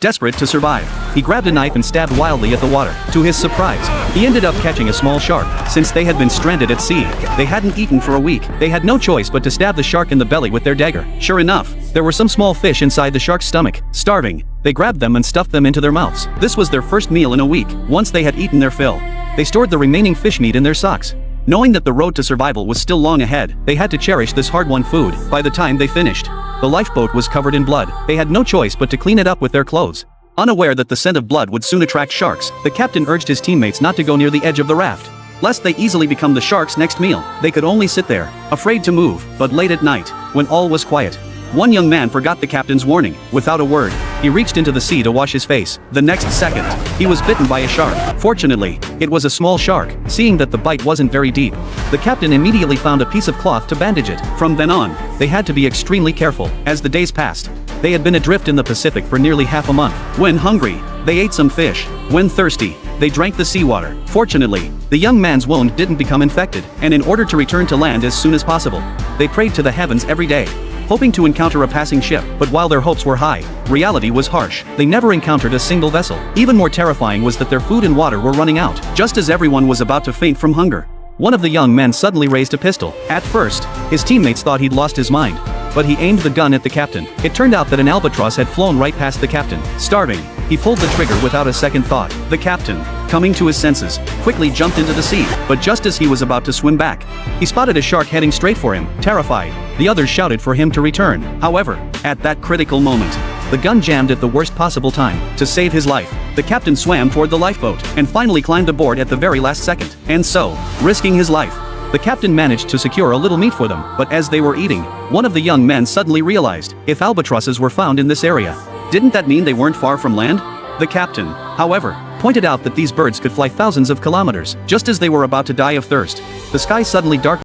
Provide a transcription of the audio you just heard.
Desperate to survive, he grabbed a knife and stabbed wildly at the water. To his surprise, he ended up catching a small shark. Since they had been stranded at sea, they hadn't eaten for a week. They had no choice but to stab the shark in the belly with their dagger. Sure enough, there were some small fish inside the shark's stomach. Starving, they grabbed them and stuffed them into their mouths. This was their first meal in a week. Once they had eaten their fill, they stored the remaining fish meat in their socks. Knowing that the road to survival was still long ahead, they had to cherish this hard-won food. By the time they finished, the lifeboat was covered in blood. They had no choice but to clean it up with their clothes. Unaware that the scent of blood would soon attract sharks, the captain urged his teammates not to go near the edge of the raft, lest they easily become the sharks' next meal. They could only sit there, afraid to move. But late at night, when all was quiet, one young man forgot the captain's warning. Without a word, he reached into the sea to wash his face. The next second, he was bitten by a shark. Fortunately, it was a small shark. Seeing that the bite wasn't very deep, the captain immediately found a piece of cloth to bandage it. From then on, they had to be extremely careful. As the days passed, they had been adrift in the Pacific for nearly half a month. When hungry, they ate some fish. When thirsty, they drank the seawater. Fortunately, the young man's wound didn't become infected, and in order to return to land as soon as possible, they prayed to the heavens every day, hoping to encounter a passing ship. But while their hopes were high, reality was harsh. They never encountered a single vessel. Even more terrifying was that their food and water were running out. Just as everyone was about to faint from hunger, one of the young men suddenly raised a pistol. At first, his teammates thought he'd lost his mind, but he aimed the gun at the captain. It turned out that an albatross had flown right past the captain. Starving, he pulled the trigger without a second thought. The captain, coming to his senses, quickly jumped into the sea. But just as he was about to swim back, he spotted a shark heading straight for him. Terrified, the others shouted for him to return. However, at that critical moment, the gun jammed at the worst possible time. To save his life, the captain swam toward the lifeboat and finally climbed aboard at the very last second. And so, risking his life, the captain managed to secure a little meat for them. But as they were eating, one of the young men suddenly realized, if albatrosses were found in this area, didn't that mean they weren't far from land? The captain, however, pointed out that these birds could fly thousands of kilometers. Just as they were about to die of thirst, the sky suddenly darkened.